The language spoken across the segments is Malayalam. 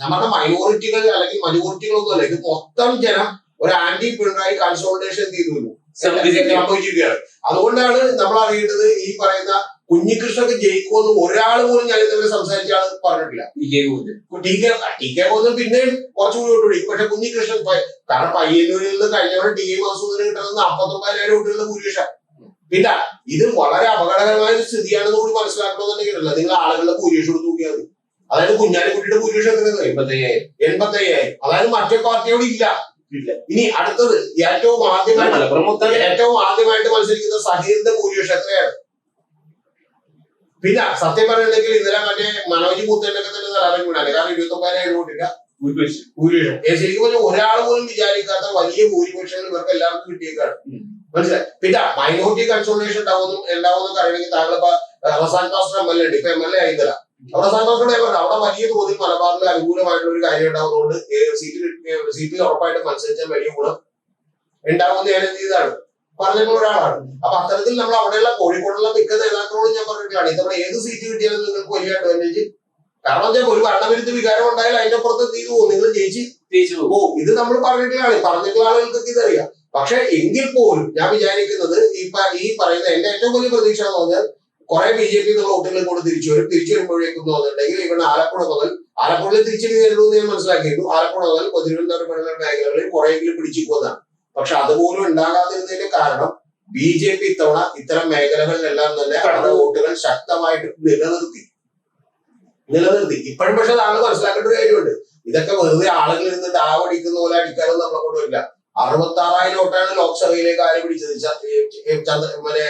നമ്മുടെ മൈനോറിറ്റികൾ അല്ലെങ്കിൽ മൈനോറിറ്റികളൊന്നും അല്ല, ഇത് മൊത്തം ജനം ഒരു ആന്റി പിണറായി കൺസോളിഡേഷൻ ചെയ്തു സംഭവിച്ചിരിക്കുകയാണ്. അതുകൊണ്ടാണ് നമ്മൾ അറിയേണ്ടത് ഈ പറയുന്ന കുഞ്ഞികൃഷ്ണക്ക് ജയിക്കുമെന്ന് ഒരാൾ പോലും ഞാൻ ഇതുവരെ സംസാരിച്ച ആൾ പറഞ്ഞിട്ടില്ല. ടി കെ പോകുന്നത് പിന്നെയും കുറച്ചുകൂടി വിട്ടുപിടി. പക്ഷെ കുഞ്ഞികൃഷ്ണൻ കാരണം പയ്യന്നൂരിൽ നിന്ന് കഴിഞ്ഞവരെ ടി എ മാസൂദിന് കിട്ടുന്നത് 49,000 കുട്ടികളുടെ ഭൂരിപക്ഷം. പിന്നെ ഇത് വളരെ അപകടകരമായ ഒരു സ്ഥിതിയാണെന്ന് കൂടി മനസ്സിലാക്കണമെന്നുണ്ടെങ്കിലല്ല നിങ്ങൾ ആളുകളുടെ ഭൂരിപക്ഷം എടുത്ത് നോക്കിയാൽ മതി. അതായത് കുഞ്ഞാലിക്കുട്ടിയുടെ ഭൂരിപക്ഷം എത്രയാണ്? 85,000. അതായത് മറ്റേ പാർട്ടിയോട് ഇല്ല. ഇനി അടുത്തത് ഏറ്റവും ആദ്യമായിട്ട് മത്സരിക്കുന്ന സഹീറിന്റെ ഭൂരിപക്ഷം എത്രയാണ്? പിന്നെ സത്യം പറയുന്നുണ്ടെങ്കിൽ ഇന്നലെ മറ്റേ മനോജ് മുത്തേണ്ടൊക്കെ തന്നെ തലാറം വീണാണ്. കാരണം 29,000 വോട്ടില്ല ഭൂരിപക്ഷം. ശരിക്കും പറഞ്ഞാൽ ഒരാൾ പോലും വിചാരിക്കാത്ത വലിയ ഭൂരിപക്ഷങ്ങൾ ഇവർക്ക് എല്ലാവർക്കും കിട്ടിയേക്കാണ്. മനസ്സിലായി. പിന്നെ മൈനോറിറ്റി കൺസോളിഡേഷൻ ഉണ്ടാവുമെന്ന് അറിയണമെങ്കിൽ താങ്കൾ ഇപ്പൊ Razan pastor M L A ഉണ്ട്. ഇപ്പൊ എം എൽ എ ആയില്ല. റസാൻ പാസ്റ്ററുടെ അവിടെ വലിയ തോതിൽ മലബാറിൽ അനുകൂലമായിട്ടുള്ള ഒരു കാര്യം ഉണ്ടാവുന്നതുകൊണ്ട് സീറ്റിൽ ഉറപ്പായിട്ട് മത്സരിച്ചാൽ വലിയ ഗുണം ഉണ്ടാവുമെന്ന് ഞാൻ എന്ത് ചെയ്താണ് പറഞ്ഞിട്ടുള്ള ഒരാളാണ്. അപ്പൊ അത്തരത്തിൽ നമ്മൾ അവിടെയുള്ള കോഴിക്കോടുള്ള മിക്ക നേതാക്കളോടും ഞാൻ പറഞ്ഞിട്ടാണ് ഇതവിടെ ഏത് സീറ്റ് കിട്ടിയാലും നിങ്ങൾക്ക് വലിയ അഡ്വാൻറ്റേജ്. കാരണം വെച്ചാൽ ഒരു ഭരണവിരുദ്ധ വികാരം ഉണ്ടായാലും അതിന്റെ പുറത്ത് എന്ത് ചെയ്തു പോകും, നിങ്ങൾ ജയിച്ചു പോകും. ഇത് നമ്മൾ പറഞ്ഞിട്ടുള്ള ആളുകൾക്കൊക്കെ ഇതറിയാം. പക്ഷെ എങ്കിൽ പോലും ഞാൻ വിചാരിക്കുന്നത് ഈ പറയുന്ന എന്റെ ഏറ്റവും വലിയ പ്രതീക്ഷ എന്ന് പറഞ്ഞാൽ കുറെ BJP വോട്ടുകൾ കൂടെ തിരിച്ചു വരുമ്പോഴേക്കും തോന്നുന്നുണ്ടെങ്കിൽ ഇവിടെ ആലപ്പുഴയിൽ തിരിച്ചു നേരിടുമെന്ന് ഞാൻ മനസ്സിലാക്കിയിരുന്നു. ആലപ്പുഴ മുതൽ തിരുവനന്തപുരം മേഖലകളിൽ കുറെയെങ്കിലും പിടിച്ചിരിക്കുന്നതാണ്. പക്ഷെ അതുപോലും ഉണ്ടാകാതിരുന്നതിന്റെ കാരണം BJP ഇത്തവണ ഇത്തരം മേഖലകളിലെല്ലാം തന്നെ അവരുടെ വോട്ടുകൾ ശക്തമായിട്ട് നിലനിർത്തി. ഇപ്പോഴും പക്ഷെ താങ്കൾ മനസ്സിലാക്കേണ്ട ഒരു കാര്യമുണ്ട്. ഇതൊക്കെ വെറുതെ ആളുകൾ ഇരുന്നിട്ട് ആവടിക്കുന്ന പോലെ അടിക്കാനും നമ്മളെ കൊണ്ടുവരില്ല. 66,000 വോട്ടാണ് ലോക്സഭയിലേക്ക് ആര് പിടിച്ചത്? നമ്മുടെ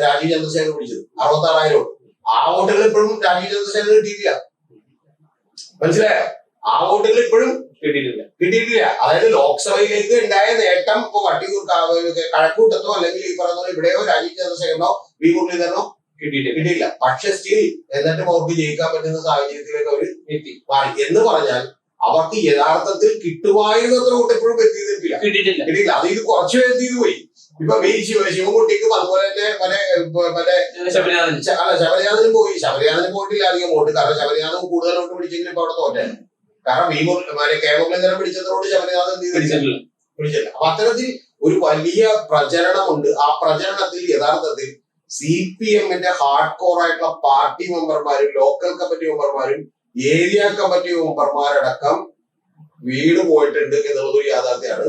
രാജീവ് ചന്ദ്രശേഖർ പിടിച്ചത് 66,000 വോട്ട്. ആ വോട്ടുകൾ ഇപ്പോഴും രാജീവ് ചന്ദ്രശേഖർ കിട്ടിയിട്ടില്ല. മനസ്സിലായോ? ആ വോട്ടുകൾ ഇപ്പോഴും കിട്ടിയിട്ടില്ല. അതായത് ലോക്സഭയിലേക്ക് ഉണ്ടായ നേട്ടം ഇപ്പൊ വട്ടിയൂർ കഴക്കൂട്ടത്തോ അല്ലെങ്കിൽ ഈ പറഞ്ഞ ഇവിടെയോ രാജീവ് ചന്ദ്രശേഖരനോ വി മുരളീധരനോ കിട്ടിയില്ല. പക്ഷെ സ്റ്റിൽ എന്നിട്ടും അവർക്ക് ജയിക്കാൻ പറ്റുന്ന സാഹചര്യത്തിലേക്ക് അവർ മാറി എന്ന് പറഞ്ഞാൽ അവർക്ക് യഥാർത്ഥത്തിൽ കിട്ടുമായിരുന്നത്ര വോട്ട് എപ്പോഴും കിട്ടിയിട്ടില്ല. അത് ഇത് കുറച്ചു എത്തിയത് പോയി. ഇപ്പൊ ശിവൻകുട്ടിക്കും അതുപോലെ തന്നെ ശബരിനാഥനും പോയി. ശബരിനാഥന് പോയിട്ടില്ല അധികം വോട്ട്. കാരണം ശബരിനാഥൻ കൂടുതൽ വോട്ട് പിടിച്ചെങ്കിലും ഇപ്പൊ അവിടെ തോറ്റേ. കാരണം കെ മുരളീധരൻ പിടിച്ചതിനോട് ശബരിനാഥൻ പിടിച്ചില്ല. അപ്പൊ അത്തരത്തിൽ ഒരു വലിയ പ്രചരണമുണ്ട്. ആ പ്രചരണത്തിൽ യഥാർത്ഥത്തിൽ CPM-ന്റെ ഹാർഡ് കോർ ആയിട്ടുള്ള പാർട്ടി മെമ്പർമാരും ലോക്കൽ കമ്മിറ്റി മെമ്പർമാരും ഏരിയ കമ്മിറ്റി മെമ്പർമാരടക്കം വീട് പോയിട്ടുണ്ട് എന്നുള്ളതൊരു യാഥാർത്ഥ്യമാണ്.